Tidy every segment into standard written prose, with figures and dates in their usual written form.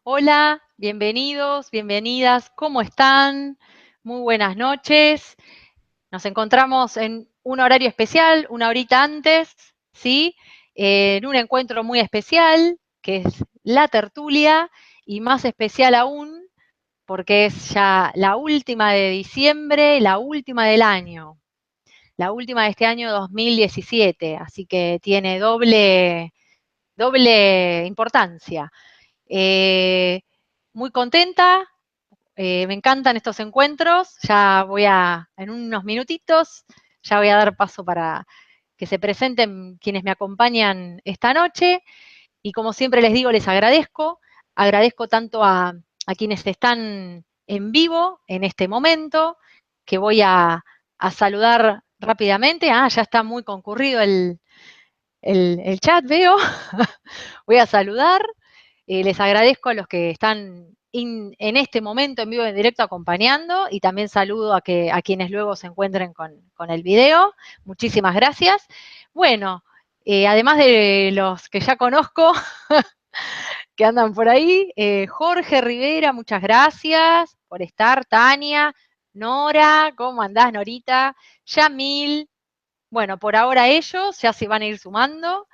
Hola, bienvenidos, bienvenidas, ¿cómo están? Muy buenas noches. Nos encontramos en un horario especial, una horita antes, ¿sí? En un encuentro muy especial, que es la tertulia, y más especial aún, porque es ya la última de diciembre, la última del año, la última de este año 2017, así que tiene doble importancia. Eh, Muy contenta, me encantan estos encuentros, en unos minutitos, ya voy a dar paso para que se presenten quienes me acompañan esta noche, y como siempre les digo, les agradezco tanto a quienes están en vivo en este momento, que voy a saludar rápidamente. Ya está muy concurrido el chat, veo. Voy a saludar. Les agradezco a los que están en este momento en vivo, en directo, acompañando, y también saludo a quienes luego se encuentren con el video. Muchísimas gracias. Bueno, además de los que ya conozco, que andan por ahí, Jorge Rivera, muchas gracias por estar. Tania, Nora, ¿cómo andás, Norita? Yamil, bueno, por ahora ellos ya se van a ir sumando.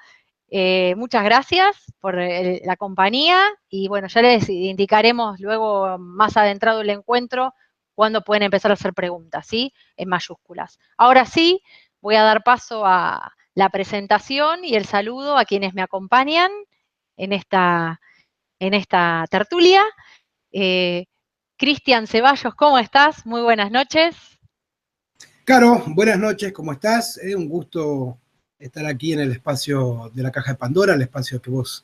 Muchas gracias por la compañía, y bueno, ya les indicaremos luego, más adentrado el encuentro, cuándo pueden empezar a hacer preguntas, ¿sí? En mayúsculas. Ahora sí, voy a dar paso a la presentación y el saludo a quienes me acompañan en esta tertulia. Eh, Cristian Ceballos, ¿cómo estás? Muy buenas noches. Caro, buenas noches, ¿cómo estás? Un gusto estar aquí en el espacio de la Caja de Pandora, el espacio que vos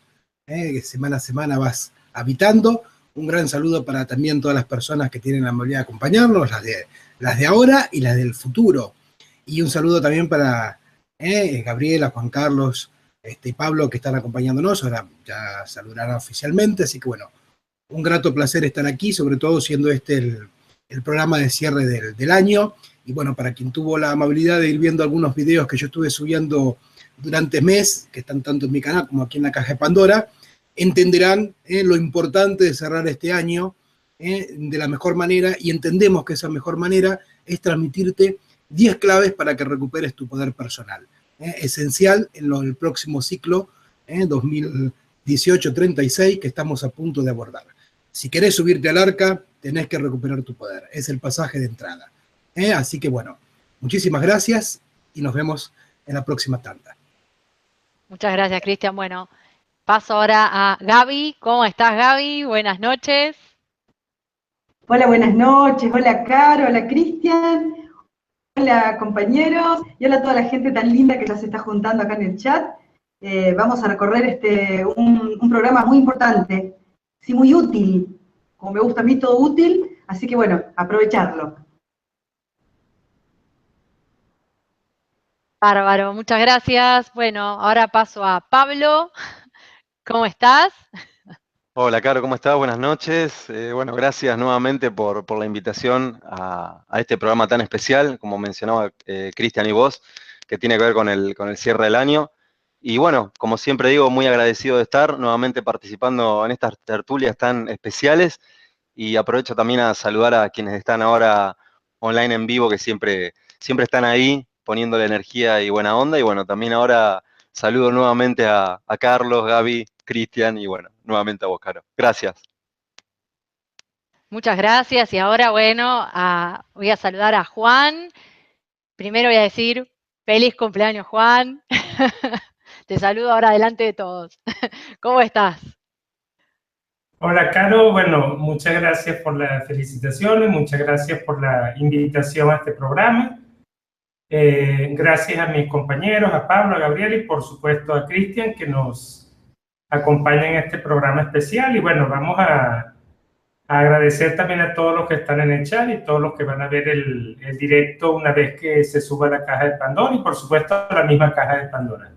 semana a semana vas habitando. Un gran saludo para también todas las personas que tienen la amabilidad de acompañarnos, las de ahora y las del futuro. Y un saludo también para Gabriela, Juan Carlos y Pablo, que están acompañándonos. Ahora ya saludarán oficialmente, así que bueno, un grato placer estar aquí, sobre todo siendo este el programa de cierre del año. Y bueno, para quien tuvo la amabilidad de ir viendo algunos videos que yo estuve subiendo durante mes, que están tanto en mi canal como aquí en la Caja de Pandora, entenderán lo importante de cerrar este año de la mejor manera, y entendemos que esa mejor manera es transmitirte 10 claves para que recuperes tu poder personal. Esencial en el próximo ciclo 2018-36 que estamos a punto de abordar. Si querés subirte al arca, tenés que recuperar tu poder. Es el pasaje de entrada. Así que bueno, muchísimas gracias y nos vemos en la próxima tanda. Muchas gracias, Cristian. Bueno, paso ahora a Gaby. ¿Cómo estás, Gaby? Buenas noches. Hola, buenas noches. Hola, Caro. Hola, Cristian. Hola, compañeros. Y hola a toda la gente tan linda que ya se está juntando acá en el chat. Vamos a recorrer un programa muy importante, sí, muy útil. Como me gusta a mí, todo útil. Así que bueno, aprovecharlo. Bárbaro, muchas gracias. Bueno, ahora paso a Pablo. ¿Cómo estás? Hola, Caro, ¿cómo estás? Buenas noches. Bueno, gracias nuevamente por la invitación a este programa tan especial, como mencionaba Cristian y vos, que tiene que ver con el cierre del año. Y bueno, como siempre digo, muy agradecido de estar nuevamente participando en estas tertulias tan especiales, y aprovecho también a saludar a quienes están ahora online en vivo, que siempre están ahí poniéndole energía y buena onda. Y bueno, también ahora saludo nuevamente a Carlos, Gaby, Cristian y bueno, nuevamente a vos, Caro. Gracias. Muchas gracias. Y ahora, bueno, voy a saludar a Juan. Primero voy a decir, feliz cumpleaños, Juan. Te saludo ahora delante de todos. ¿Cómo estás? Hola, Caro. Bueno, muchas gracias por las felicitaciones, muchas gracias por la invitación a este programa. Gracias a mis compañeros, a Pablo, a Gabriel y por supuesto a Cristian, que nos acompaña en este programa especial. Y bueno, vamos a agradecer también a todos los que están en el chat y todos los que van a ver el directo una vez que se suba la caja de Pandora, y por supuesto a la misma caja de Pandora.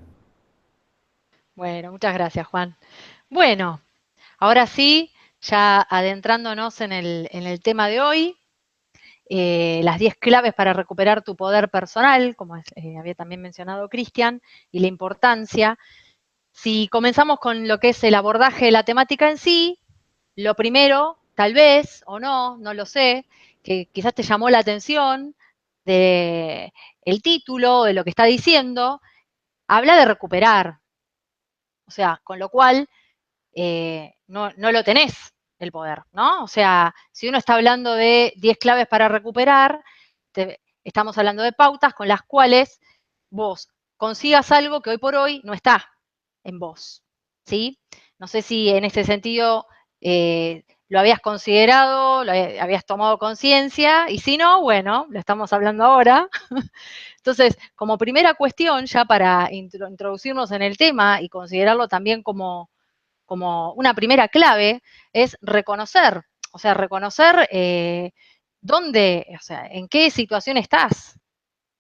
Bueno, muchas gracias, Juan. Bueno, ahora sí, ya adentrándonos en el tema de hoy, las 10 claves para recuperar tu poder personal, como había también mencionado Cristian, y la importancia. Si comenzamos con lo que es el abordaje de la temática en sí, lo primero, tal vez, o no lo sé, que quizás te llamó la atención de el título, de lo que está diciendo, habla de recuperar. O sea, con lo cual no lo tenés el poder, ¿no? O sea, si uno está hablando de 10 claves para recuperar, estamos hablando de pautas con las cuales vos consigas algo que hoy por hoy no está en vos, ¿sí? No sé si en este sentido lo habías considerado, lo habías tomado conciencia, y si no, bueno, lo estamos hablando ahora. Entonces, como primera cuestión, ya para introducirnos en el tema y considerarlo también como una primera clave, es reconocer, o sea, reconocer dónde, o sea, en qué situación estás,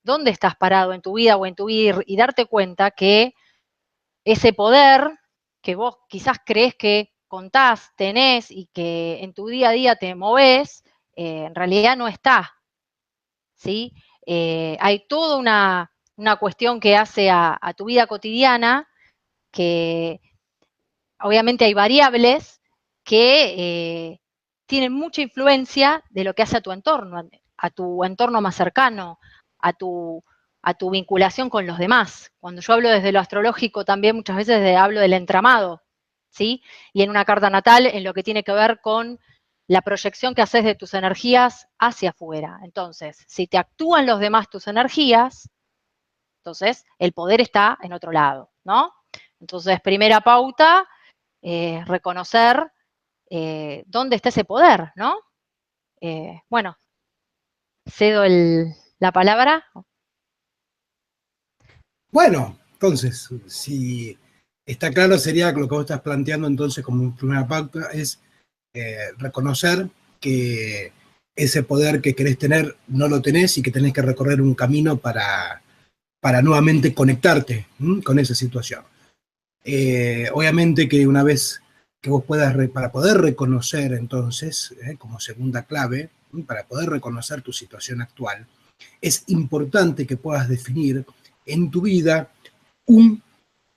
dónde estás parado en tu vida o en tu vida, y darte cuenta que ese poder que vos quizás crees que contás, tenés y que en tu día a día te movés, en realidad no está, ¿sí? Hay toda una cuestión que hace a tu vida cotidiana que obviamente hay variables que tienen mucha influencia de lo que hace a tu entorno más cercano, a tu, a tu vinculación con los demás. Cuando yo hablo desde lo astrológico también muchas veces hablo del entramado, ¿sí? Y en una carta natal en lo que tiene que ver con la proyección que haces de tus energías hacia afuera. Entonces, si te actúan los demás tus energías, entonces el poder está en otro lado, ¿no? Entonces, primera pauta, reconocer dónde está ese poder, ¿no? Bueno, cedo la palabra. Bueno, entonces, si está claro, sería lo que vos estás planteando entonces como primera pauta, es reconocer que ese poder que querés tener no lo tenés y que tenés que recorrer un camino para nuevamente conectarte con esa situación. Obviamente que una vez que vos puedas, para poder reconocer entonces, como segunda clave, para poder reconocer tu situación actual, es importante que puedas definir en tu vida un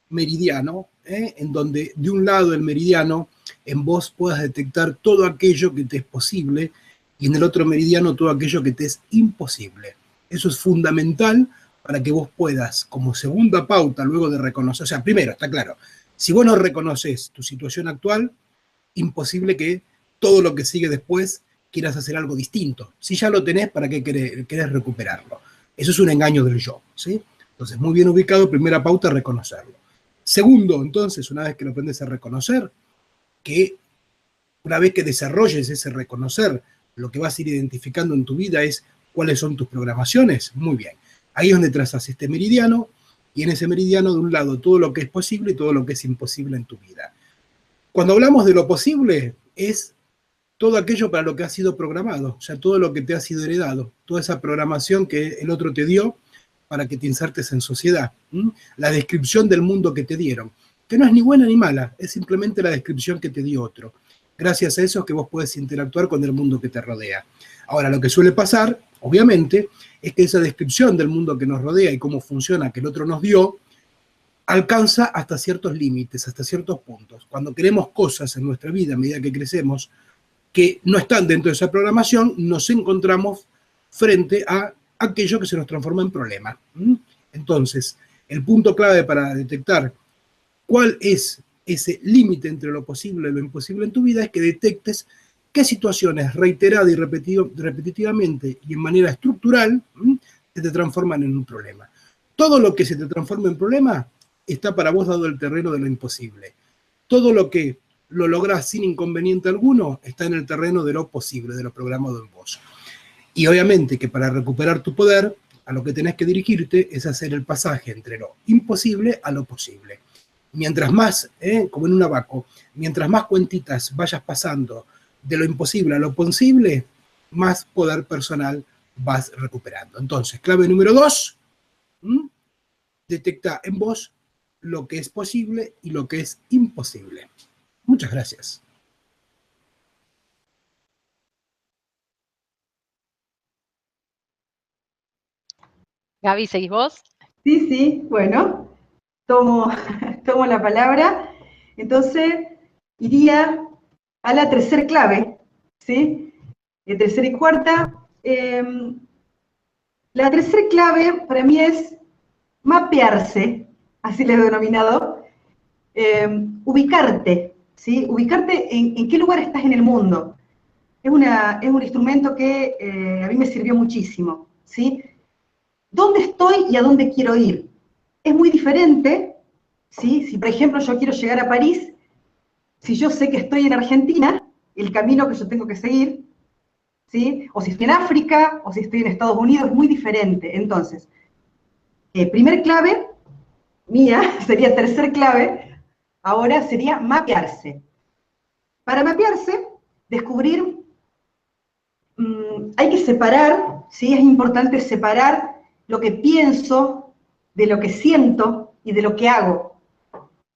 meridiano, en donde de un lado del meridiano en vos puedas detectar todo aquello que te es posible y en el otro meridiano todo aquello que te es imposible. Eso es fundamental para que vos puedas, como segunda pauta, luego de reconocer, o sea, primero, está claro, si vos no reconoces tu situación actual, imposible que todo lo que sigue después quieras hacer algo distinto. Si ya lo tenés, ¿para qué querés recuperarlo? Eso es un engaño del yo, ¿sí? Entonces, muy bien ubicado, primera pauta, reconocerlo. Segundo, entonces, una vez que lo aprendes a reconocer, que una vez que desarrolles ese reconocer, lo que vas a ir identificando en tu vida es cuáles son tus programaciones. Muy bien. Ahí es donde trazas este meridiano, y en ese meridiano, de un lado, todo lo que es posible y todo lo que es imposible en tu vida. Cuando hablamos de lo posible, es todo aquello para lo que ha sido programado, o sea, todo lo que te ha sido heredado, toda esa programación que el otro te dio para que te insertes en sociedad. La descripción del mundo que te dieron, que no es ni buena ni mala, es simplemente la descripción que te dio otro. Gracias a eso es que vos podés interactuar con el mundo que te rodea. Ahora, lo que suele pasar, obviamente, es que esa descripción del mundo que nos rodea y cómo funciona, que el otro nos dio, alcanza hasta ciertos límites, hasta ciertos puntos. Cuando queremos cosas en nuestra vida a medida que crecemos que no están dentro de esa programación, nos encontramos frente a aquello que se nos transforma en problema. Entonces, el punto clave para detectar cuál es ese límite entre lo posible y lo imposible en tu vida es que detectes qué situaciones reiteradas y repetitivamente y en manera estructural se te transforman en un problema. Todo lo que se te transforma en problema está para vos dado el terreno de lo imposible. Todo lo que lo lográs sin inconveniente alguno está en el terreno de lo posible, de lo programado en vos. Y obviamente que para recuperar tu poder, a lo que tenés que dirigirte es hacer el pasaje entre lo imposible a lo posible. Mientras más, como en un abaco, mientras más cuentitas vayas pasando de lo imposible a lo posible, más poder personal vas recuperando. Entonces, clave número 2, detecta en vos lo que es posible y lo que es imposible. Muchas gracias. Gaby, ¿seguís vos? Sí, bueno, tomo la palabra. Entonces, iría a la tercera clave, ¿sí? Tercera y cuarta. La tercera clave para mí es mapearse, así le he denominado, ubicarte, ¿sí? Ubicarte en qué lugar estás en el mundo. Es un instrumento que a mí me sirvió muchísimo, ¿sí? ¿Dónde estoy y a dónde quiero ir? Es muy diferente, ¿sí? Si por ejemplo yo quiero llegar a París, si yo sé que estoy en Argentina, el camino que yo tengo que seguir, ¿sí? O si estoy en África, o si estoy en Estados Unidos, es muy diferente. Entonces, primer clave, mía, sería tercer clave, ahora sería mapearse. Para mapearse, descubrir, hay que separar, ¿sí? Es importante separar lo que pienso de lo que siento y de lo que hago.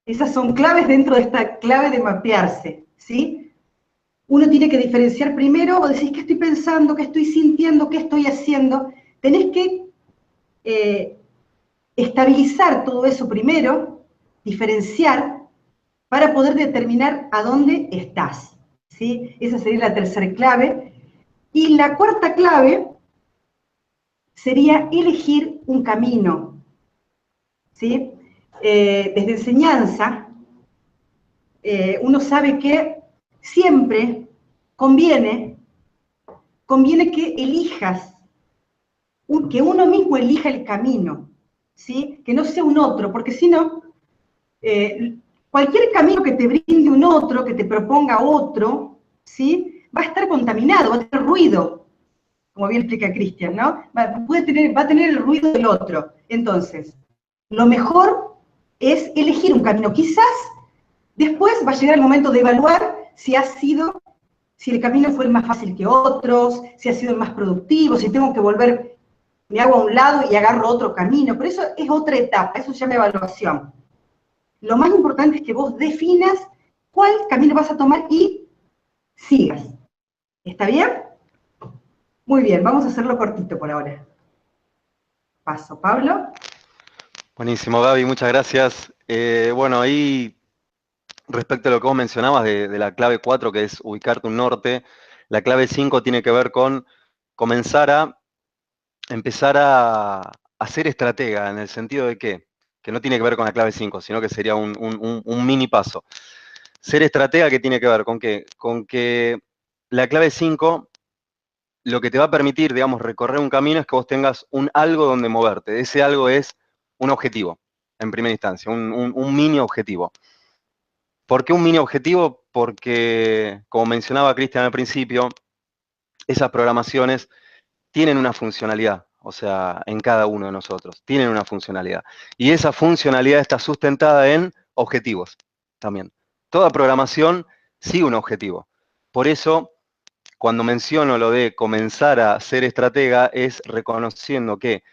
Esas son claves dentro de esta clave de mapearse, ¿sí? Uno tiene que diferenciar primero, o decís, ¿qué estoy pensando? ¿Qué estoy sintiendo? ¿Qué estoy haciendo? Tenés que estabilizar todo eso primero, diferenciar, para poder determinar a dónde estás, ¿sí? Esa sería la tercera clave. Y la cuarta clave sería elegir un camino, ¿sí? Desde enseñanza, uno sabe que siempre conviene que elijas, que uno mismo elija el camino, ¿sí? Que no sea un otro, porque si no, cualquier camino que te brinde un otro, que te proponga otro, ¿sí? Va a estar contaminado, va a tener ruido, como bien explica Cristian, ¿no? Va a tener el ruido del otro. Entonces, lo mejor es elegir un camino. Quizás después va a llegar el momento de evaluar si el camino fue el más fácil que otros, si ha sido el más productivo, si tengo que volver, me hago a un lado y agarro otro camino, pero eso es otra etapa, eso se llama evaluación. Lo más importante es que vos definas cuál camino vas a tomar y sigas. ¿Está bien? Muy bien, vamos a hacerlo cortito por ahora. Paso, Pablo. Buenísimo, Gaby, muchas gracias. Bueno, ahí respecto a lo que vos mencionabas de la clave 4, que es ubicarte un norte, la clave 5 tiene que ver con empezar a ser estratega, en el sentido de que no tiene que ver con la clave 5, sino que sería un mini paso. Ser estratega, ¿qué tiene que ver? ¿Con qué? Con que la clave 5, lo que te va a permitir, digamos, recorrer un camino es que vos tengas un algo donde moverte. Ese algo es un objetivo, en primera instancia, un mini objetivo. ¿Por qué un mini objetivo? Porque, como mencionaba Cristian al principio, esas programaciones tienen una funcionalidad, o sea, en cada uno de nosotros, tienen una funcionalidad. Y esa funcionalidad está sustentada en objetivos también. Toda programación sigue un objetivo. Por eso, cuando menciono lo de comenzar a ser estratega, es reconociendo que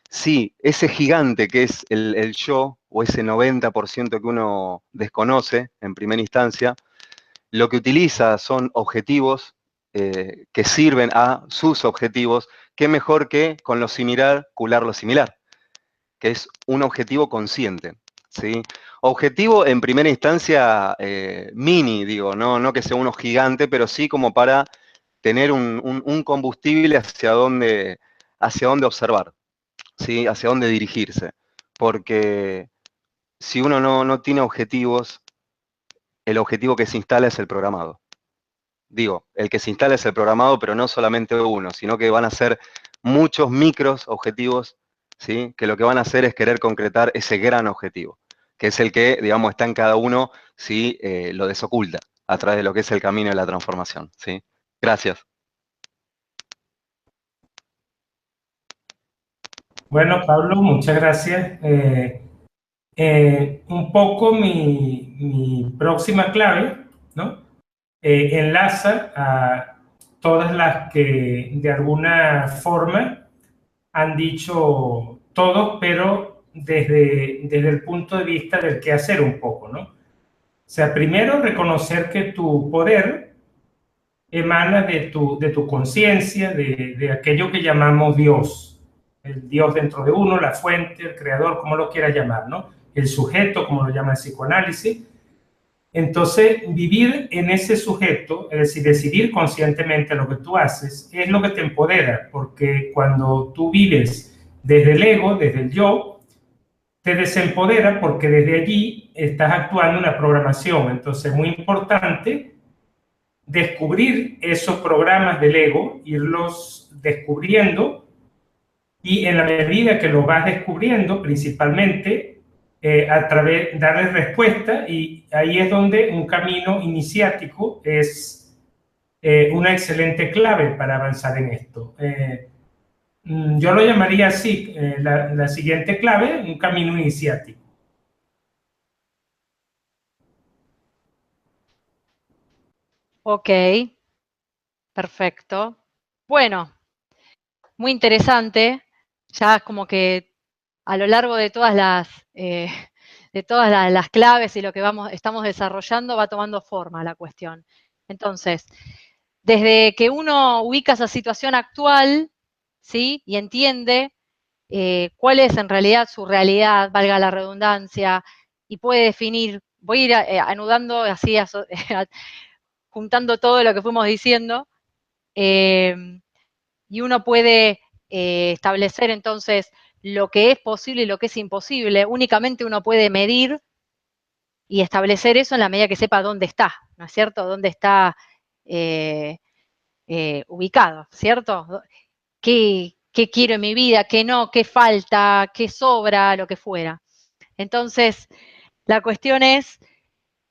sí, ese gigante que es el yo, o ese 90% que uno desconoce en primera instancia, lo que utiliza son objetivos que sirven a sus objetivos, qué mejor que con lo similar, cular lo similar, que es un objetivo consciente, ¿sí? Objetivo en primera instancia mini, digo, no que sea uno gigante, pero sí como para tener un combustible hacia dónde observar, ¿sí? Hacia dónde dirigirse. Porque si uno no tiene objetivos, el objetivo que se instala es el programado. Digo, el que se instala es el programado, pero no solamente uno, sino que van a ser muchos micros objetivos, ¿sí? Que lo que van a hacer es querer concretar ese gran objetivo, que es el que, digamos, está en cada uno, ¿sí? Lo desoculta a través de lo que es el camino de la transformación, ¿sí? Gracias. Bueno, Pablo, muchas gracias. Un poco mi próxima clave, ¿no? Enlaza a todas las que de alguna forma han dicho todos, pero desde el punto de vista del qué hacer un poco, ¿no? O sea, primero reconocer que tu poder emana de tu conciencia, de aquello que llamamos Dios. El Dios dentro de uno, la fuente, el creador, como lo quiera llamar, ¿no? El sujeto, como lo llama el psicoanálisis. Entonces, vivir en ese sujeto, es decir, decidir conscientemente lo que tú haces, es lo que te empodera, porque cuando tú vives desde el ego, desde el yo, te desempodera porque desde allí estás actuando una programación. Entonces, es muy importante descubrir esos programas del ego, irlos descubriendo, y en la medida que los vas descubriendo, principalmente, a través darles respuesta, y ahí es donde un camino iniciático es una excelente clave para avanzar en esto. Yo lo llamaría así, la siguiente clave, un camino iniciático. Ok, perfecto. Bueno, muy interesante. Ya como que a lo largo de todas las claves y lo que estamos desarrollando va tomando forma la cuestión. Entonces, desde que uno ubica esa situación actual, ¿sí? Y entiende cuál es en realidad su realidad, valga la redundancia, y puede definir, voy a ir anudando así, juntando todo lo que fuimos diciendo, y uno puede establecer entonces lo que es posible y lo que es imposible. Únicamente uno puede medir y establecer eso en la medida que sepa dónde está, ¿no es cierto? Dónde está ubicado, ¿cierto? ¿Qué quiero en mi vida? ¿Qué no? ¿Qué falta? ¿Qué sobra? Lo que fuera. Entonces, la cuestión es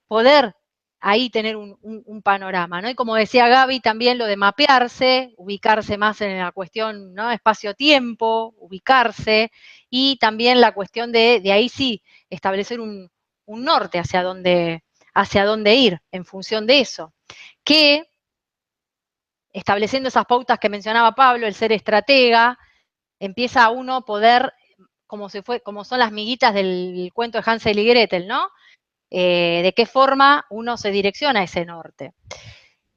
poder ahí tener un panorama, ¿no? Y como decía Gaby, también lo de mapearse, ubicarse más en la cuestión, ¿no? Espacio-tiempo, ubicarse, y también la cuestión de ahí sí, establecer un norte hacia dónde ir en función de eso. Que, estableciendo esas pautas que mencionaba Pablo, el ser estratega, empieza a uno poder, como son las miguitas del cuento de Hansel y Gretel, ¿no? De qué forma uno se direcciona a ese norte.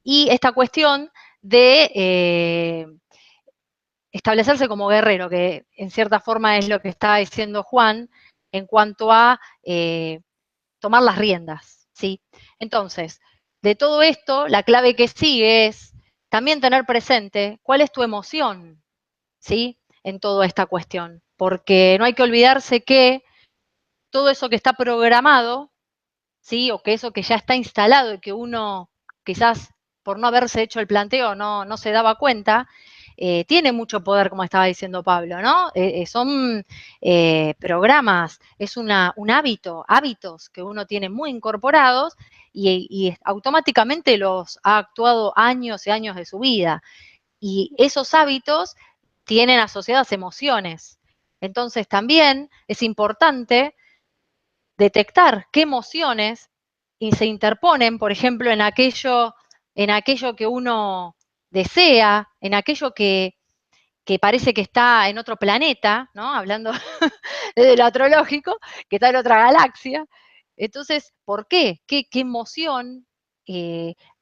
Y esta cuestión de establecerse como guerrero, que en cierta forma es lo que está diciendo Juan en cuanto a tomar las riendas, ¿sí? Entonces, de todo esto, la clave que sigue es también tener presente cuál es tu emoción, ¿sí? En toda esta cuestión, porque no hay que olvidarse que todo eso que está programado, ¿sí? O que eso que ya está instalado y que uno quizás por no haberse hecho el planteo no se daba cuenta, tiene mucho poder, como estaba diciendo Pablo, ¿no? Son programas, es un hábito, hábitos que uno tiene muy incorporados y automáticamente los ha actuado años y años de su vida. Y esos hábitos tienen asociadas emociones. Entonces también es importante detectar qué emociones se interponen, por ejemplo, en aquello que uno desea, en aquello que parece que está en otro planeta, ¿no? Hablando desde lo astrológico, que está en otra galaxia. Entonces, ¿por qué? ¿Qué emoción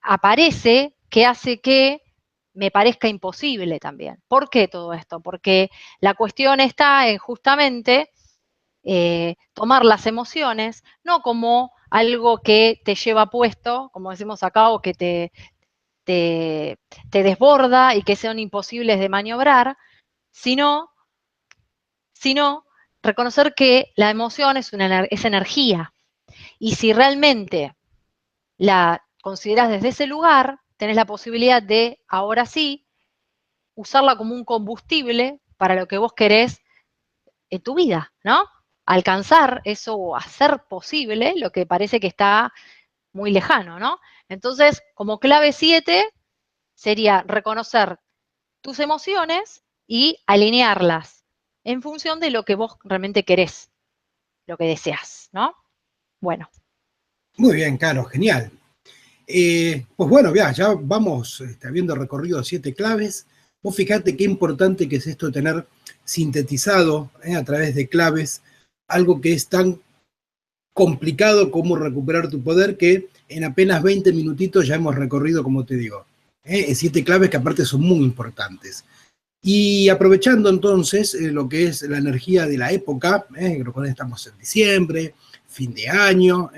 aparece que hace que me parezca imposible también? ¿Por qué todo esto? Porque la cuestión está en justamente tomar las emociones, no como algo que te lleva puesto, como decimos acá, o que te desborda y que son imposibles de maniobrar, sino reconocer que la emoción es energía. Y si realmente la consideras desde ese lugar, tenés la posibilidad de, ahora sí, usarla como un combustible para lo que vos querés en tu vida, ¿no? Alcanzar eso o hacer posible lo que parece que está muy lejano, ¿no? Entonces, como clave 7, sería reconocer tus emociones y alinearlas en función de lo que vos realmente querés, lo que deseas, ¿no? Bueno. Muy bien, Caro, genial. Pues bueno, ya vamos habiendo recorrido 7 claves. Vos fijate qué importante que es esto, tener sintetizado a través de claves algo que es tan complicado como recuperar tu poder, que en apenas 20 minutitos ya hemos recorrido, como te digo. 7 claves que aparte son muy importantes. Y aprovechando entonces lo que es la energía de la época, estamos en diciembre, fin de año,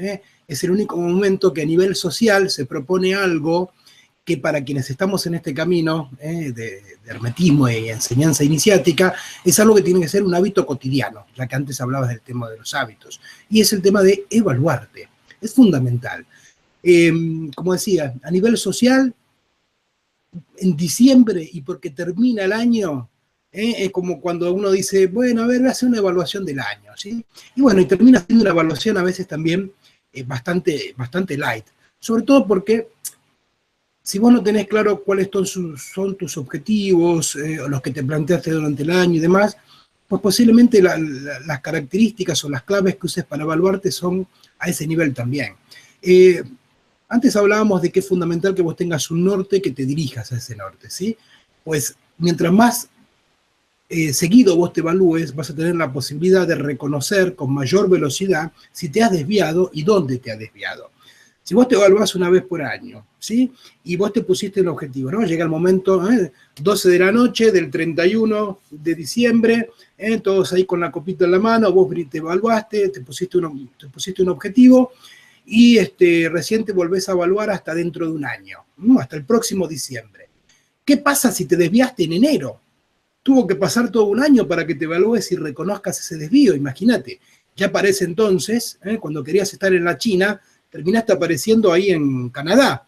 es el único momento que a nivel social se propone algo que para quienes estamos en este camino de hermetismo y enseñanza iniciática, es algo que tiene que ser un hábito cotidiano, ya que antes hablabas del tema de los hábitos, y es el tema de evaluarte. Es fundamental. Como decía, a nivel social, en diciembre, y porque termina el año, es como cuando uno dice, bueno, a ver, voy a hacer una evaluación del año, ¿sí? Y bueno, y termina siendo una evaluación a veces también bastante light, sobre todo porque si vos no tenés claro cuáles son tus objetivos, los que te planteaste durante el año y demás, pues posiblemente las características o las claves que uses para evaluarte son a ese nivel también. Antes hablábamos de que es fundamental que vos tengas un norte, que te dirijas a ese norte, ¿sí? Pues mientras más seguido vos te evalúes, vas a tener la posibilidad de reconocer con mayor velocidad si te has desviado y dónde te has desviado. Si vos te evaluás una vez por año, ¿sí? Y vos te pusiste el objetivo, ¿no? Llega el momento, 12 de la noche del 31 de diciembre, todos ahí con la copita en la mano, vos te evaluaste, te pusiste un objetivo, y recién te volvés a evaluar hasta dentro de un año, hasta el próximo diciembre. ¿Qué pasa si te desviaste en enero? Tuvo que pasar todo un año para que te evalúes y reconozcas ese desvío, imagínate. Ya parece entonces, cuando querías estar en la China, terminaste apareciendo ahí en Canadá.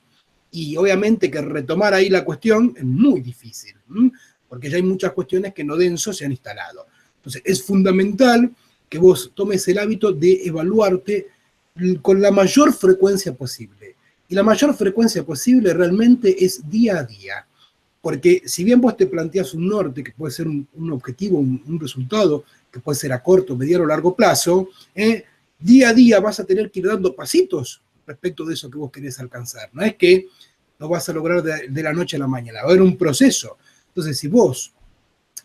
Y obviamente que retomar ahí la cuestión es muy difícil, porque ya hay muchas cuestiones que no denso se han instalado. Entonces es fundamental que vos tomes el hábito de evaluarte con la mayor frecuencia posible. Y la mayor frecuencia posible realmente es día a día. Porque si bien vos te planteas un norte, que puede ser un objetivo, un resultado, que puede ser a corto, mediano o largo plazo, día a día vas a tener que ir dando pasitos respecto de eso que vos querés alcanzar. No es que lo vas a lograr de la noche a la mañana, va a haber un proceso. Entonces, si vos,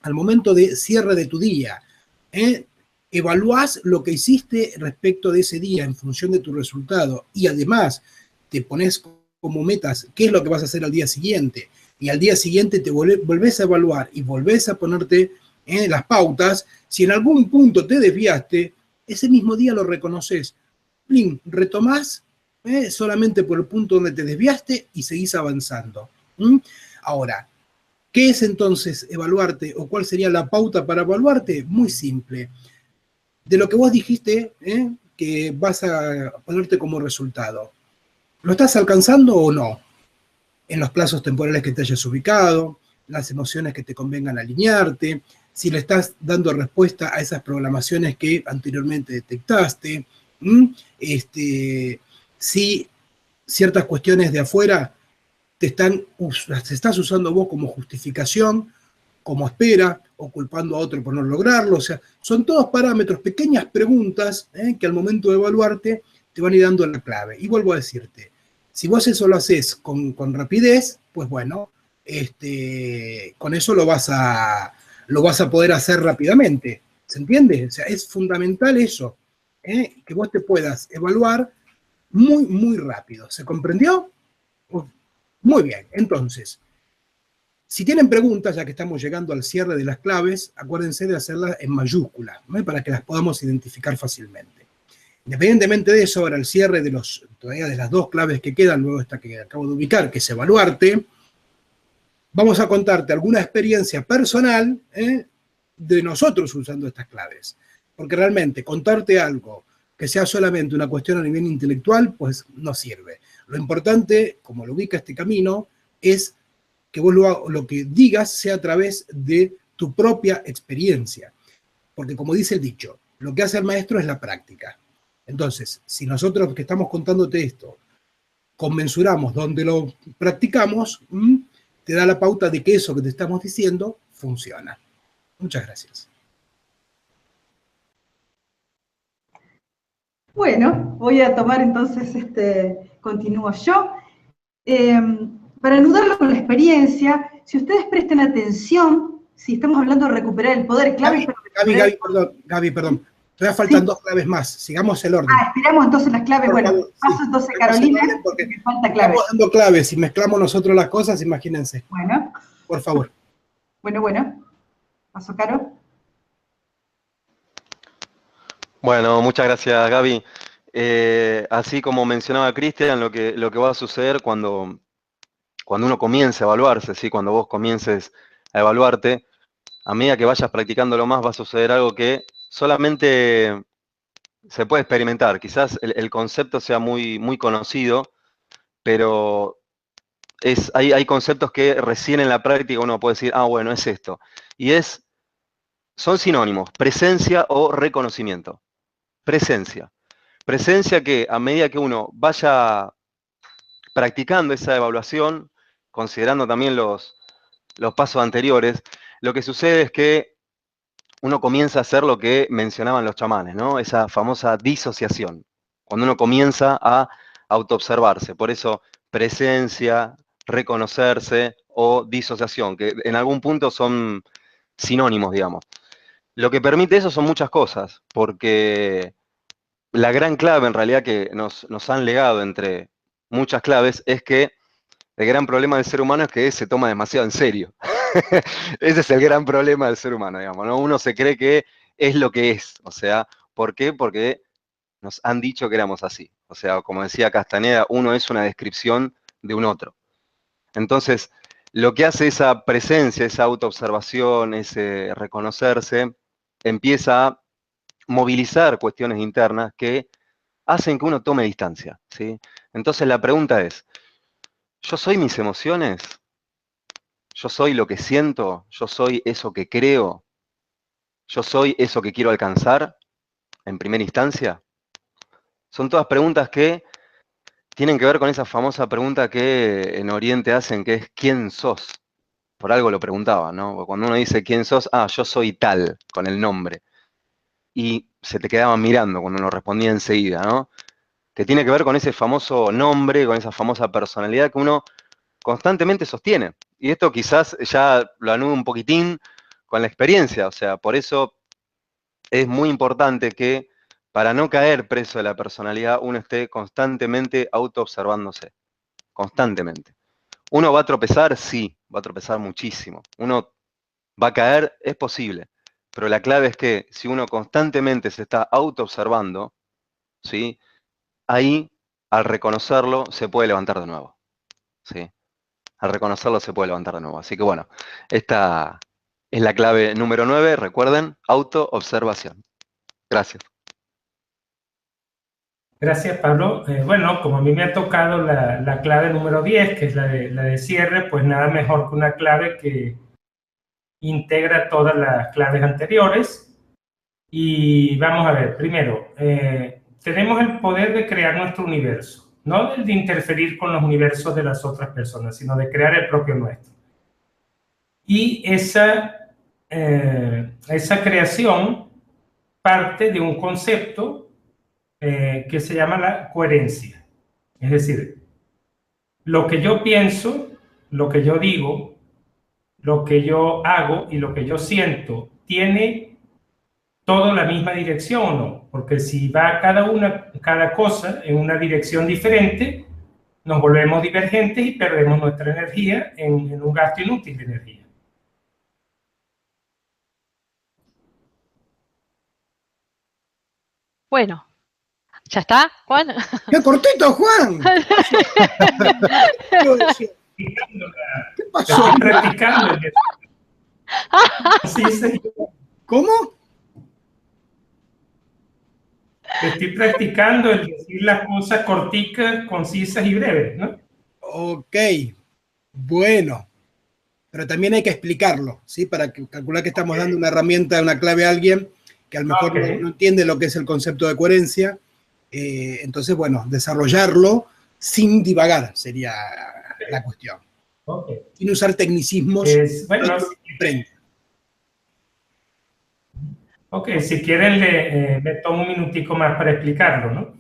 al momento de cierre de tu día, evaluás lo que hiciste respecto de ese día en función de tu resultado y además te pones como metas qué es lo que vas a hacer al día siguiente, y al día siguiente te volvés a evaluar y volvés a ponerte las pautas, si en algún punto te desviaste, ese mismo día lo reconoces, retomás solamente por el punto donde te desviaste y seguís avanzando. Ahora, ¿qué es entonces evaluarte o cuál sería la pauta para evaluarte? Muy simple. De lo que vos dijiste que vas a ponerte como resultado, ¿lo estás alcanzando o no? En los plazos temporales que te hayas ubicado, las emociones que te convengan alinearte, si le estás dando respuesta a esas programaciones que anteriormente detectaste, si ciertas cuestiones de afuera las estás usando vos como justificación, como espera, o culpando a otro por no lograrlo. O sea, son todos parámetros, pequeñas preguntas que al momento de evaluarte te van a ir dando la clave. Y vuelvo a decirte, si vos eso lo haces con rapidez, pues bueno, con eso lo vas a poder hacer rápidamente. ¿Se entiende? O sea, es fundamental eso, que vos te puedas evaluar muy, muy rápido. ¿Se comprendió? Muy bien, entonces, si tienen preguntas, ya que estamos llegando al cierre de las claves, acuérdense de hacerlas en mayúscula, para que las podamos identificar fácilmente. Independientemente de eso, ahora el cierre todavía de las dos claves que quedan, luego esta que acabo de ubicar, que es evaluarte, vamos a contarte alguna experiencia personal de nosotros usando estas claves. Porque realmente contarte algo que sea solamente una cuestión a nivel intelectual, pues no sirve. Lo importante, como lo ubica este camino, es que vos lo que digas sea a través de tu propia experiencia. Porque como dice el dicho, lo que hace el maestro es la práctica. Entonces, si nosotros que estamos contándote esto, conmensuramos donde lo practicamos, te da la pauta de que eso que te estamos diciendo funciona. Muchas gracias. Bueno, voy a tomar entonces, continúo yo. Para anudarlo con la experiencia, si ustedes presten atención, si estamos hablando de recuperar el poder clave... Gaby, perdón. Todavía faltan dos claves más. Sigamos el orden. Esperamos entonces las claves. Por favor, paso entonces Carolina, porque falta clave. Estamos dando claves. Si mezclamos nosotros las cosas, imagínense. Bueno. Por favor. Bueno. Paso, Caro. Bueno, muchas gracias, Gaby. así como mencionaba Cristian, lo que va a suceder cuando uno comience a evaluarse, ¿sí? Cuando vos comiences a evaluarte, a medida que vayas practicándolo más, va a suceder algo que solamente se puede experimentar. Quizás el concepto sea muy, muy conocido, pero hay conceptos que recién en la práctica uno puede decir, ah, bueno, es esto. Y son sinónimos, presencia o reconocimiento. Presencia. Presencia que a medida que uno vaya practicando esa evaluación, considerando también los pasos anteriores, lo que sucede es que uno comienza a hacer lo que mencionaban los chamanes, ¿no? Esa famosa disociación, cuando uno comienza a autoobservarse. Por eso, presencia, reconocerse o disociación, que en algún punto son sinónimos, digamos. Lo que permite eso son muchas cosas, porque la gran clave en realidad que nos han legado entre muchas claves es que el gran problema del ser humano es que se toma demasiado en serio. Ese es el gran problema del ser humano, digamos, ¿no? Uno se cree que es lo que es. O sea, ¿por qué? Porque nos han dicho que éramos así. O sea, como decía Castaneda, uno es una descripción de un otro. Entonces, lo que hace esa presencia, esa autoobservación, ese reconocerse, empieza a movilizar cuestiones internas que hacen que uno tome distancia, ¿sí? Entonces la pregunta es, ¿yo soy mis emociones? ¿Yo soy lo que siento? ¿Yo soy eso que creo? ¿Yo soy eso que quiero alcanzar en primera instancia? Son todas preguntas que tienen que ver con esa famosa pregunta que en Oriente hacen, que es ¿quién sos? Por algo lo preguntaba, ¿no? Porque cuando uno dice ¿quién sos? Ah, yo soy tal, con el nombre. Y se te quedaban mirando cuando uno respondía enseguida, ¿no? Que tiene que ver con ese famoso nombre, con esa famosa personalidad que uno constantemente sostiene. Y esto quizás ya lo anudo un poquitín con la experiencia, o sea, por eso es muy importante que para no caer preso de la personalidad uno esté constantemente autoobservándose, constantemente. ¿Uno va a tropezar? Sí, va a tropezar muchísimo. ¿Uno va a caer? Es posible. Pero la clave es que si uno constantemente se está autoobservando, ¿sí? Ahí, al reconocerlo, se puede levantar de nuevo, ¿sí? Al reconocerlo se puede levantar de nuevo. Así que bueno, esta es la clave número 9. Recuerden, autoobservación. Gracias. Gracias, Pablo. Bueno, como a mí me ha tocado la clave número 10, que es la de cierre, pues nada mejor que una clave que integra todas las claves anteriores. Y vamos a ver, primero, tenemos el poder de crear nuestro universo, no el de interferir con los universos de las otras personas, sino de crear el propio nuestro. Y esa creación parte de un concepto que se llama la coherencia. Es decir, lo que yo pienso, lo que yo digo, lo que yo hago y lo que yo siento, ¿tiene todo la misma dirección o no? Porque si va cada cosa en una dirección diferente, nos volvemos divergentes y perdemos nuestra energía en un gasto inútil de energía. Bueno, ¿ya está, Juan? ¡Qué cortito, Juan! ¿Qué pasó? Estoy practicando. Sí, sí. ¿Cómo? Estoy practicando el decir las cosas corticas, concisas y breves, ¿no? Ok, bueno. Pero también hay que explicarlo, ¿sí? Para calcular que estamos dando una herramienta, una clave a alguien que a lo mejor no entiende lo que es el concepto de coherencia. Entonces, bueno, desarrollarlo sin divagar sería la cuestión. Sin usar tecnicismos. Bueno, ok, si quieren me tomo un minutico más para explicarlo, ¿no?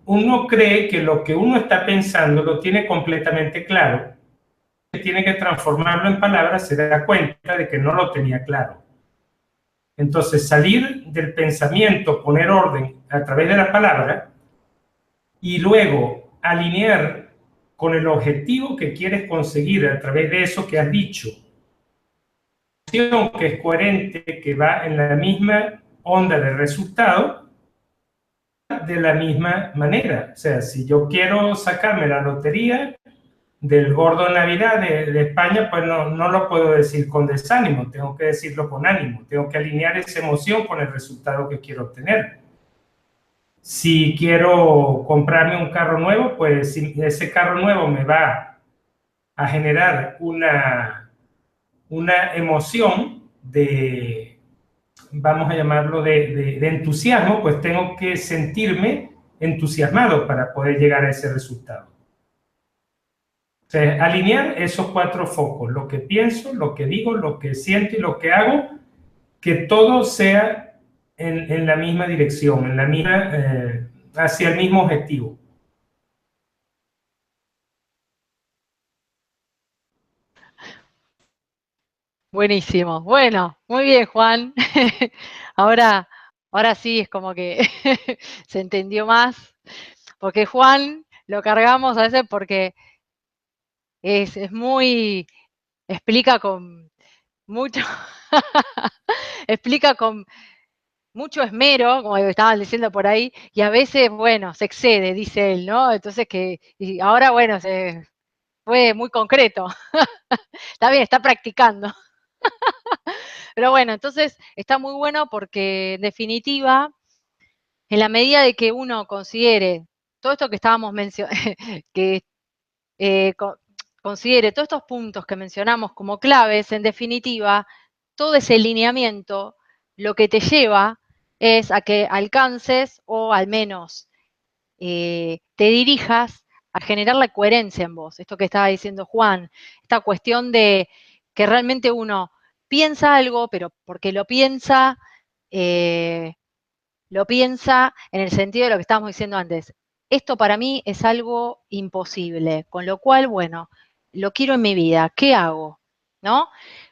Uno cree que lo que uno está pensando lo tiene completamente claro, que tiene que transformarlo en palabras, se da cuenta de que no lo tenía claro. Entonces, salir del pensamiento, poner orden a través de la palabra y luego alinear con el objetivo que quieres conseguir a través de eso que has dicho, que es coherente, que va en la misma onda de resultado, de la misma manera. O sea, si yo quiero sacarme la lotería del gordo Navidad de España, pues no lo puedo decir con desánimo, tengo que decirlo con ánimo, tengo que alinear esa emoción con el resultado que quiero obtener. Si quiero comprarme un carro nuevo, pues si ese carro nuevo me va a generar una emoción de, vamos a llamarlo de entusiasmo, pues tengo que sentirme entusiasmado para poder llegar a ese resultado. O sea, alinear esos 4 focos, lo que pienso, lo que digo, lo que siento y lo que hago, que todo sea en la misma dirección, en la misma, hacia el mismo objetivo. Buenísimo. Bueno, muy bien, Juan. Ahora sí es como que se entendió más. Porque Juan lo cargamos a veces porque es muy, explica con mucho, explica con mucho esmero, como estaban diciendo por ahí, y a veces, bueno, se excede, dice él, ¿no? Entonces y ahora, bueno, fue muy concreto. Está bien, está practicando. Pero bueno, entonces está muy bueno porque en definitiva, en la medida de que uno considere todo esto que estábamos mencionando, que considere todos estos puntos que mencionamos como claves, en definitiva, todo ese lineamiento lo que te lleva es a que alcances o al menos te dirijas a generar la coherencia en vos. Esto que estaba diciendo Juan, esta cuestión de que realmente uno piensa algo, pero porque lo piensa en el sentido de lo que estábamos diciendo antes. Esto para mí es algo imposible, con lo cual, bueno, lo quiero en mi vida. ¿Qué hago? ¿No?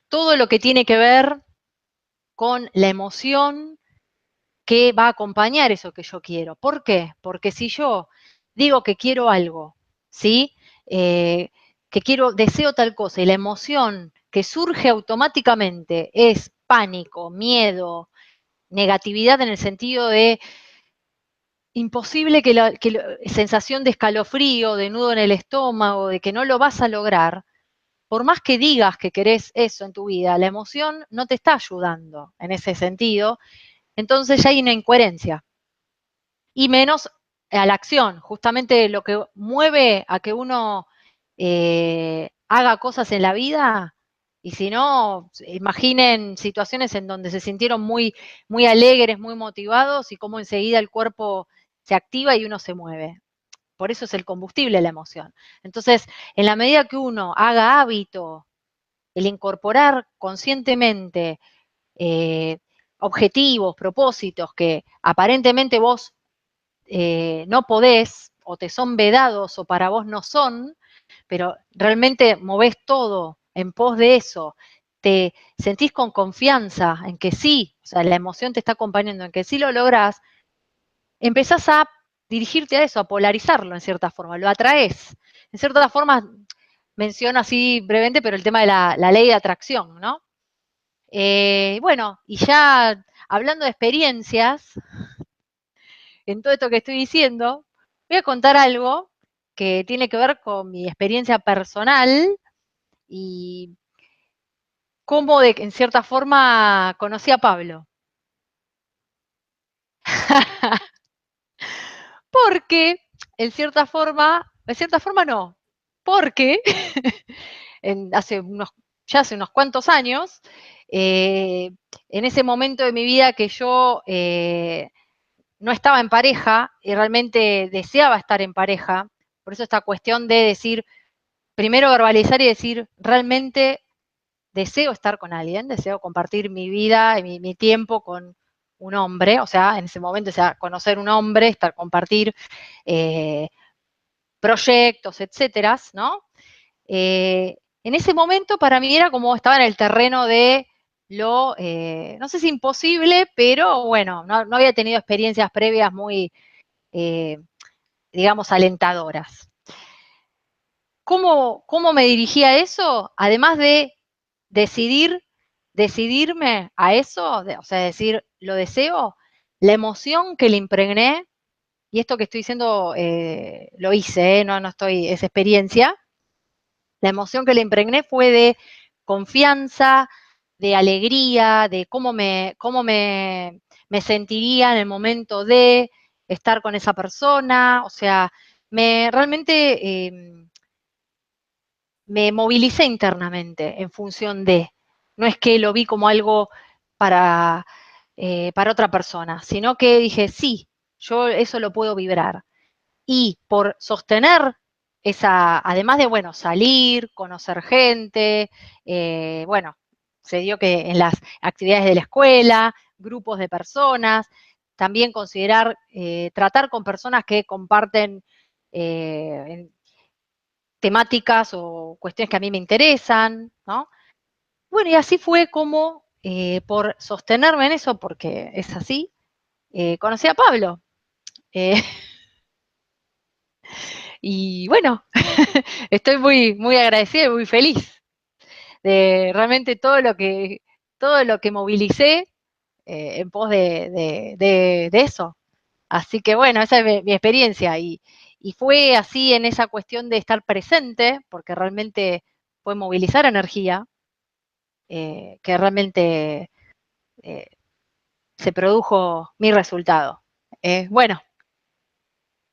Todo lo que tiene que ver con la emoción que va a acompañar eso que yo quiero. ¿Por qué? Porque si yo digo que quiero algo, ¿sí? Deseo tal cosa y la emoción que surge automáticamente es pánico, miedo, negatividad en el sentido de imposible sensación de escalofrío, de nudo en el estómago, de que no lo vas a lograr, por más que digas que querés eso en tu vida, la emoción no te está ayudando en ese sentido, entonces ya hay una incoherencia. Y menos a la acción, justamente lo que mueve a que uno haga cosas en la vida, y si no, imaginen situaciones en donde se sintieron muy, muy alegres, muy motivados, y cómo enseguida el cuerpo se activa y uno se mueve. Por eso es el combustible la emoción. Entonces, en la medida que uno haga hábito el incorporar conscientemente objetivos, propósitos que aparentemente vos no podés o te son vedados o para vos no son, pero realmente movés todo en pos de eso, te sentís con confianza en que sí, o sea, la emoción te está acompañando en que sí lo lográs, empezás a dirigirte a eso, a polarizarlo en cierta forma, lo atraes. En cierta forma, menciono así brevemente, pero el tema de la ley de atracción, ¿no? Bueno, y ya hablando de experiencias, en todo esto que estoy diciendo, voy a contar algo que tiene que ver con mi experiencia personal y cómo en cierta forma conocí a Pablo. Porque, en cierta forma no, porque ya hace unos cuantos años, en ese momento de mi vida que yo no estaba en pareja y realmente deseaba estar en pareja, por eso esta cuestión de decir, primero verbalizar y decir, realmente deseo estar con alguien, deseo compartir mi vida y mi tiempo con un hombre, o sea, en ese momento, o sea, conocer un hombre, compartir proyectos, etcétera, ¿no? En ese momento para mí era como estaba en el terreno de no sé si imposible, pero bueno, no había tenido experiencias previas muy, digamos, alentadoras. ¿Cómo me dirigía a eso? Además de decidirme a eso, o sea, decir, lo deseo, la emoción que le impregné y esto que estoy diciendo lo hice, no estoy, es experiencia, la emoción que le impregné fue de confianza, de alegría, de cómo me sentiría en el momento de estar con esa persona, o sea, realmente me movilicé internamente en función de, no es que lo vi como algo para otra persona, sino que dije, sí, yo eso lo puedo vibrar. Y por sostener esa, además de, bueno, salir, conocer gente, bueno, se dio que en las actividades de la escuela, grupos de personas, también considerar, tratar con personas que comparten temáticas o cuestiones que a mí me interesan, ¿no? Bueno, y así fue como, por sostenerme en eso, porque es así, conocí a Pablo. Y bueno, estoy muy agradecida y muy feliz de realmente todo lo que movilicé en pos de eso. Así que bueno, esa es mi experiencia y fue así en esa cuestión de estar presente, porque realmente fue movilizar energía, que realmente eh, se produjo mi resultado. Bueno,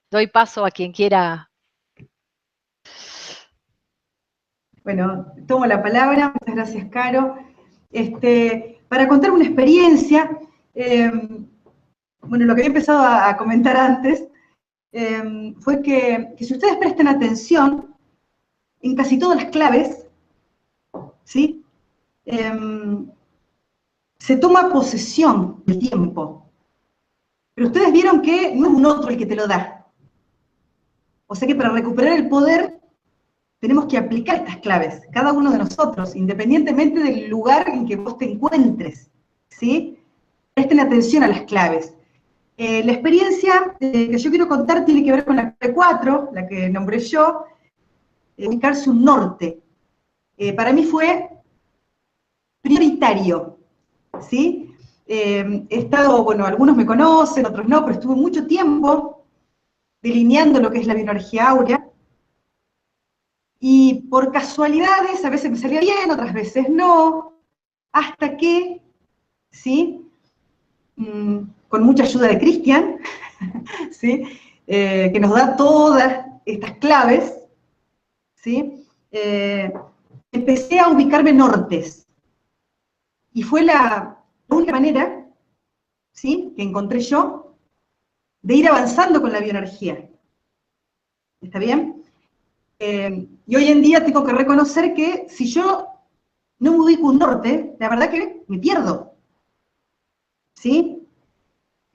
doy paso a quien quiera. Bueno, tomo la palabra, muchas gracias, Caro. Para contar una experiencia, bueno, lo que había empezado a comentar antes, fue que si ustedes prestan atención, en casi todas las claves, ¿sí? Se toma posesión del tiempo. Pero ustedes vieron que no es un otro el que te lo da. O sea que para recuperar el poder tenemos que aplicar estas claves, cada uno de nosotros, independientemente del lugar en que vos te encuentres, ¿sí? Presten atención a las claves. La experiencia que yo quiero contar tiene que ver con la clave 4, la que nombré yo, ubicarse un norte. Para mí fue prioritario, ¿sí? He estado, bueno, algunos me conocen, otros no, pero estuve mucho tiempo delineando lo que es la bioenergía áurea, y por casualidades, a veces me salía bien, otras veces no, hasta que, ¿sí? Con mucha ayuda de Cristian, ¿sí? Que nos da todas estas claves, ¿sí? Empecé a ubicarme nortes, y fue la única manera, ¿sí?, que encontré yo de ir avanzando con la bioenergía. ¿Está bien? Y hoy en día tengo que reconocer que si yo no me ubico un norte, la verdad que me pierdo, ¿sí?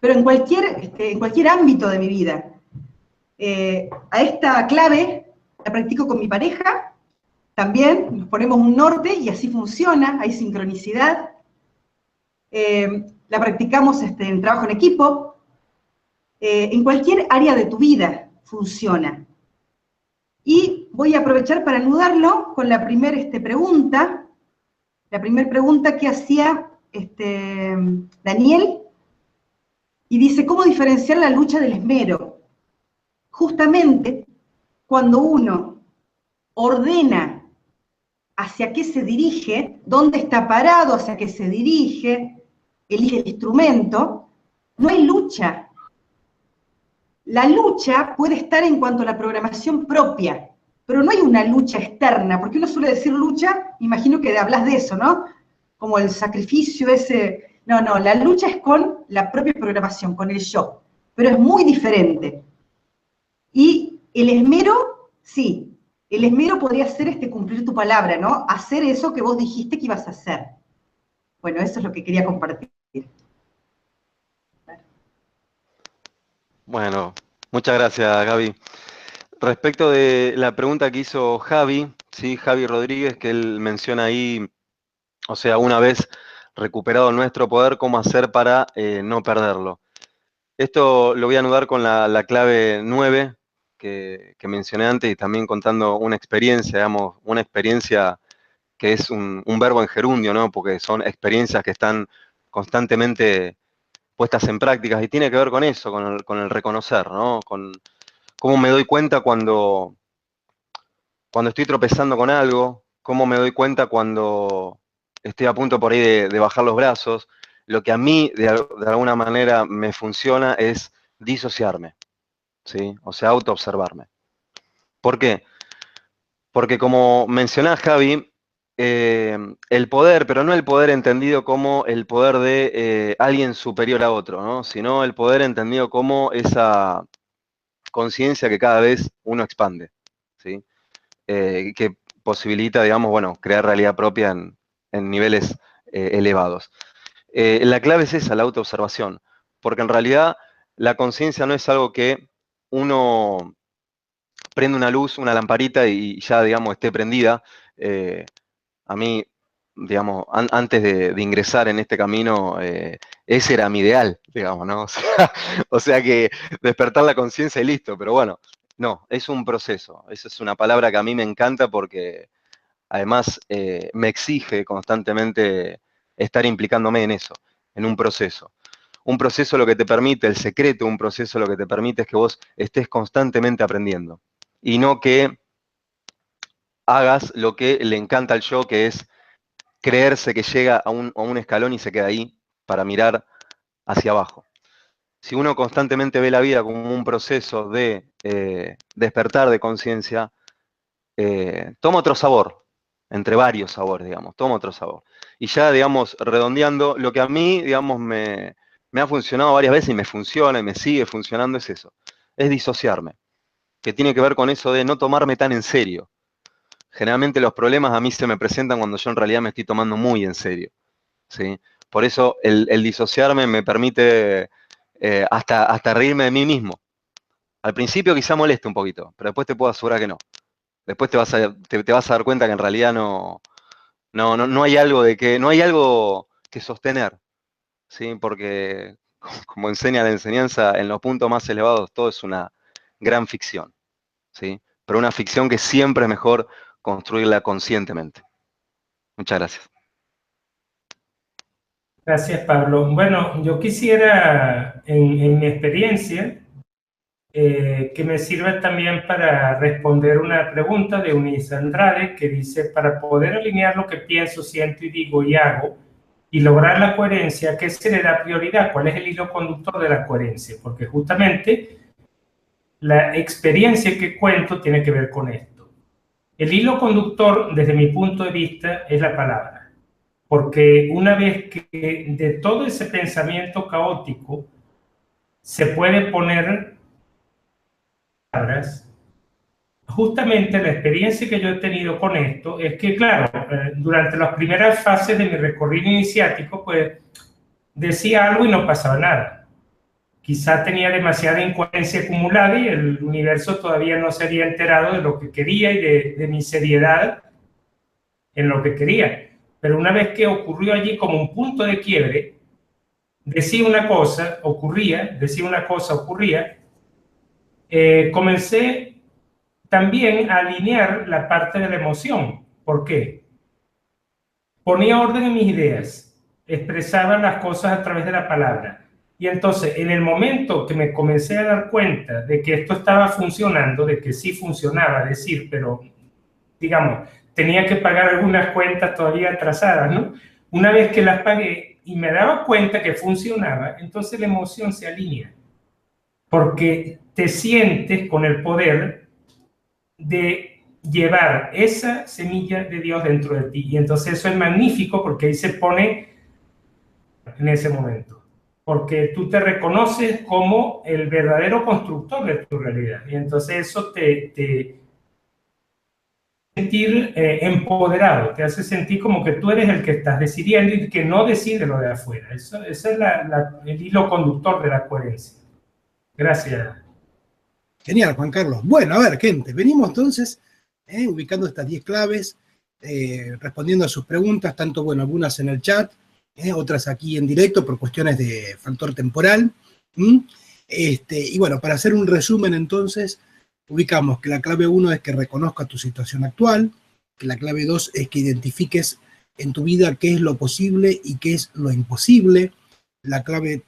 Pero en cualquier ámbito de mi vida. A esta clave la practico con mi pareja, también nos ponemos un norte y así funciona, hay sincronicidad. La practicamos en trabajo en equipo, en cualquier área de tu vida funciona. Y voy a aprovechar para anudarlo con la primera pregunta que hacía Daniel, y dice, ¿cómo diferenciar la lucha del esmero? Justamente cuando uno ordena hacia qué se dirige, dónde está parado, hacia qué se dirige, elige el instrumento, no hay lucha. La lucha puede estar en cuanto a la programación propia, pero no hay una lucha externa, porque uno suele decir lucha, imagino que hablas de eso, ¿no? Como el sacrificio ese. No, la lucha es con la propia programación, con el yo, pero es muy diferente. Y el esmero, sí, el esmero podría ser cumplir tu palabra, ¿no? Hacer eso que vos dijiste que ibas a hacer. Bueno, eso es lo que quería compartir. Bueno, muchas gracias, Gaby. Respecto de la pregunta que hizo Javi, ¿sí? Javi Rodríguez, que él menciona ahí, o sea, una vez recuperado nuestro poder, cómo hacer para no perderlo. Esto lo voy a anudar con la clave 9 que mencioné antes y también contando una experiencia, digamos, una experiencia que es un verbo en gerundio, ¿no? Porque son experiencias que están constantemente puestas en prácticas, y tiene que ver con eso, con el reconocer, ¿no? Con cómo me doy cuenta cuando estoy tropezando con algo, cómo me doy cuenta cuando estoy a punto por ahí de bajar los brazos. Lo que a mí, de alguna manera, me funciona es disociarme, ¿sí? O sea, autoobservarme. ¿Por qué? Porque como mencionás, Javi, el poder, pero no el poder entendido como el poder de alguien superior a otro, ¿no? Sino el poder entendido como esa conciencia que cada vez uno expande, ¿sí? Que posibilita, digamos, bueno, crear realidad propia en niveles elevados. La clave es esa, la autoobservación, porque en realidad la conciencia no es algo que uno prende una luz, una lamparita y ya, digamos, esté prendida. A mí, digamos, antes de ingresar en este camino, ese era mi ideal, digamos, ¿no? O sea que despertar la conciencia y listo, pero bueno, no, es un proceso. Esa es una palabra que a mí me encanta porque además me exige constantemente estar implicándome en eso, en un proceso. Un proceso lo que te permite, el secreto, un proceso lo que te permite es que vos estés constantemente aprendiendo y no que hagas lo que le encanta al yo, que es creerse que llega a un escalón y se queda ahí para mirar hacia abajo. Si uno constantemente ve la vida como un proceso de despertar de conciencia, toma otro sabor, entre varios sabores, digamos, toma otro sabor. Y ya, digamos, redondeando, lo que a mí, digamos, me ha funcionado varias veces y me funciona y me sigue funcionando es eso, es disociarme, que tiene que ver con eso de no tomarme tan en serio. Generalmente los problemas a mí se me presentan cuando yo en realidad me estoy tomando muy en serio, ¿sí? Por eso el disociarme me permite hasta reírme de mí mismo. Al principio quizá moleste un poquito, pero después te puedo asegurar que no. Después te vas a dar cuenta que en realidad no hay algo no hay algo que sostener, ¿sí? Porque como enseña la enseñanza, en los puntos más elevados todo es una gran ficción, ¿sí? Pero una ficción que siempre es mejor construirla conscientemente. Muchas gracias. Gracias, Pablo. Bueno, yo quisiera, en mi experiencia, que me sirva también para responder una pregunta de Eunice Andrade, que dice, para poder alinear lo que pienso, siento y digo y hago, y lograr la coherencia, ¿qué se le da prioridad? ¿Cuál es el hilo conductor de la coherencia? Porque justamente la experiencia que cuento tiene que ver con esto. El hilo conductor, desde mi punto de vista, es la palabra. Porque una vez que de todo ese pensamiento caótico se puede poner palabras, justamente la experiencia que yo he tenido con esto es que, claro, durante las primeras fases de mi recorrido iniciático, pues decía algo y no pasaba nada. Quizá tenía demasiada incoherencia acumulada y el universo todavía no se había enterado de lo que quería y de mi seriedad en lo que quería. Pero una vez que ocurrió allí como un punto de quiebre, decía una cosa, ocurría, comencé también a alinear la parte de la emoción. ¿Por qué? Ponía orden en mis ideas, expresaba las cosas a través de la palabra. Y entonces, en el momento que me comencé a dar cuenta de que esto estaba funcionando, de que sí funcionaba, decir, pero, digamos, tenía que pagar algunas cuentas todavía atrasadas, ¿no? Una vez que las pagué y me daba cuenta que funcionaba, entonces la emoción se alinea. Porque te sientes con el poder de llevar esa semilla de Dios dentro de ti. Y entonces eso es magnífico porque ahí se pone en ese momento. Porque tú te reconoces como el verdadero constructor de tu realidad. Y entonces eso te sentir empoderado, te hace sentir como que tú eres el que estás decidiendo y que no decide lo de afuera. Ese es el hilo conductor de la coherencia. Gracias. Genial, Juan Carlos. Bueno, a ver, gente, venimos entonces ubicando estas 10 claves, respondiendo a sus preguntas, tanto, bueno, algunas en el chat, otras aquí en directo por cuestiones de factor temporal. Y bueno, para hacer un resumen entonces, ubicamos que la clave 1 es que reconozcas tu situación actual, que la clave 2 es que identifiques en tu vida qué es lo posible y qué es lo imposible, la clave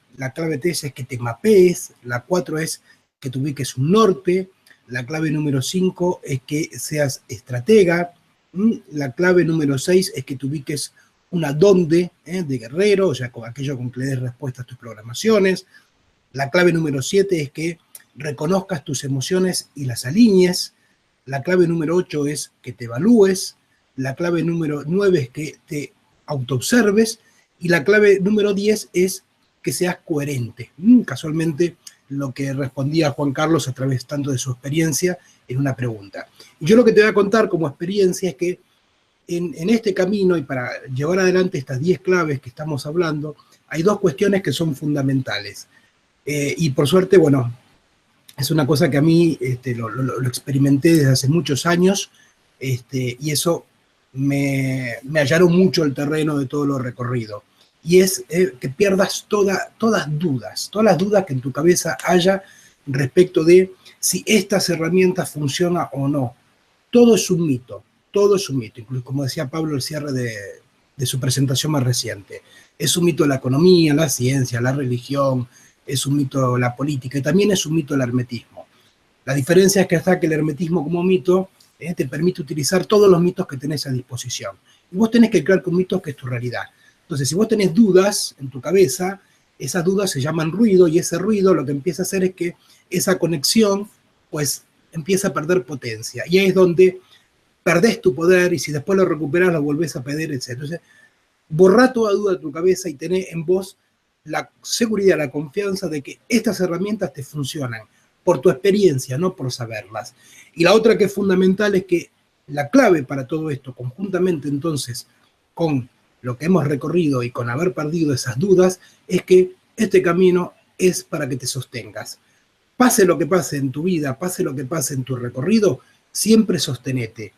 3 es que te mapees, la 4 es que te ubiques un norte, la clave número 5 es que seas estratega, la clave número 6 es que te ubiques una dónde de guerrero, o sea, con aquello con que le des respuesta a tus programaciones. La clave número 7 es que reconozcas tus emociones y las alinees. La clave número 8 es que te evalúes. La clave número 9 es que te autoobserves. Y la clave número 10 es que seas coherente. Casualmente, lo que respondía Juan Carlos a través tanto de su experiencia en una pregunta. Y yo lo que te voy a contar como experiencia es que en este camino y para llevar adelante estas 10 claves que estamos hablando, hay 2 cuestiones que son fundamentales. Y por suerte, bueno, es una cosa que a mí lo experimenté desde hace muchos años, y eso me allanó mucho el terreno de todo lo recorrido. Y es que pierdas todas las dudas que en tu cabeza haya respecto de si estas herramientas funcionan o no. Todo es un mito, incluso como decía Pablo al cierre de su presentación más reciente. Es un mito la economía, la ciencia, la religión, es un mito la política y también es un mito el hermetismo. La diferencia es que hasta que el hermetismo como mito te permite utilizar todos los mitos que tenés a disposición. Y vos tenés que crear con mitos que es tu realidad. Entonces, si vos tenés dudas en tu cabeza, esas dudas se llaman ruido y ese ruido lo que empieza a hacer es que esa conexión pues empieza a perder potencia. Y ahí es donde perdés tu poder y si después lo recuperás lo volvés a perder, etc. Entonces, borrá toda duda de tu cabeza y tené en vos la seguridad, la confianza de que estas herramientas te funcionan por tu experiencia, no por saberlas. Y la otra que es fundamental es que la clave para todo esto, conjuntamente entonces con lo que hemos recorrido y con haber perdido esas dudas, es que este camino es para que te sostengas. Pase lo que pase en tu vida, pase lo que pase en tu recorrido, siempre sostenete.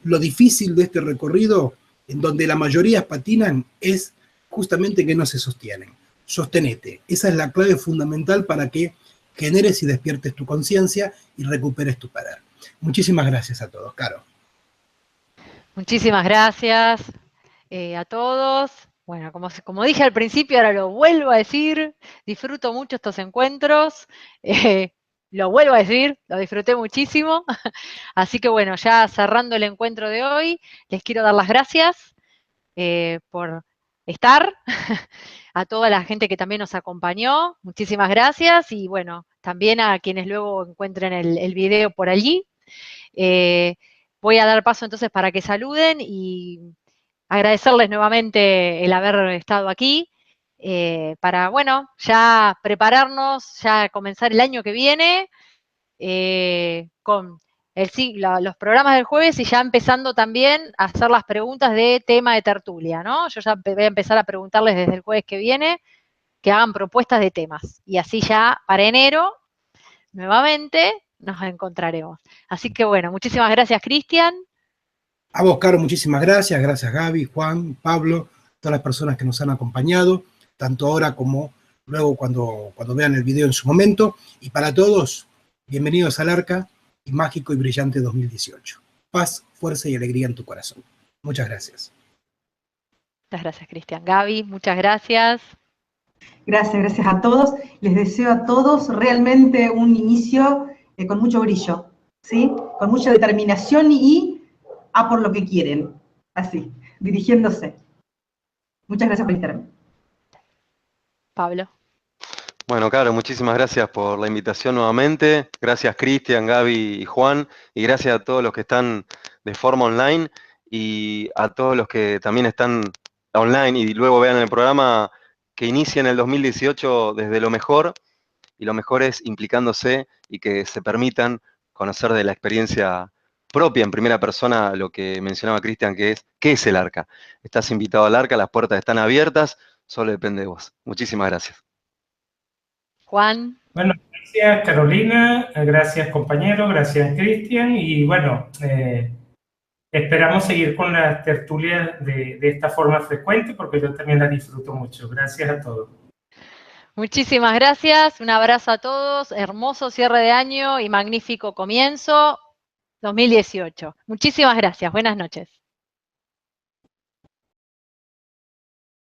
Lo difícil de este recorrido, en donde la mayoría patinan, es justamente que no se sostienen. Sostenete. Esa es la clave fundamental para que generes y despiertes tu conciencia y recuperes tu poder. Muchísimas gracias a todos. Caro. Muchísimas gracias a todos. Bueno, como dije al principio, ahora lo vuelvo a decir, disfruto mucho estos encuentros, lo vuelvo a decir, lo disfruté muchísimo. Así que bueno, ya cerrando el encuentro de hoy, les quiero dar las gracias por estar, a toda la gente que también nos acompañó, muchísimas gracias, y bueno, también a quienes luego encuentren el video por allí. Voy a dar paso entonces para que saluden y agradecerles nuevamente el haber estado aquí, para, bueno, ya prepararnos, ya comenzar el año que viene, con los programas del jueves y ya empezando también a hacer las preguntas de tema de tertulia, ¿no? Yo ya voy a empezar a preguntarles desde el jueves que viene que hagan propuestas de temas. Y así ya para enero, nuevamente, nos encontraremos. Así que bueno, muchísimas gracias, Cristian. A vos, Caro, muchísimas gracias. Gracias, Gaby, Juan, Pablo, todas las personas que nos han acompañado, tanto ahora como luego cuando vean el video en su momento. Y para todos, bienvenidos al Arca y Mágico y Brillante 2018. Paz, fuerza y alegría en tu corazón. Muchas gracias. Muchas gracias, Cristian. Gaby, muchas gracias. Gracias a todos. Les deseo a todos realmente un inicio con mucho brillo, ¿sí? Con mucha determinación y a por lo que quieren, así, dirigiéndose. Muchas gracias por estar. Pablo. Bueno, Caro, muchísimas gracias por la invitación nuevamente. Gracias, Cristian, Gaby y Juan. Y gracias a todos los que están de forma online y a todos los que también están online y luego vean el programa, que inicien el 2018 desde lo mejor. Y lo mejor es implicándose y que se permitan conocer de la experiencia propia en primera persona lo que mencionaba Cristian, que es ¿qué es el Arca? Estás invitado al Arca, las puertas están abiertas, solo depende de vos. Muchísimas gracias. Juan. Bueno, gracias Carolina, gracias compañero, gracias Cristian, y bueno, esperamos seguir con las tertulias de esta forma frecuente porque yo también las disfruto mucho. Gracias a todos. Muchísimas gracias, un abrazo a todos, hermoso cierre de año y magnífico comienzo 2018. Muchísimas gracias, buenas noches.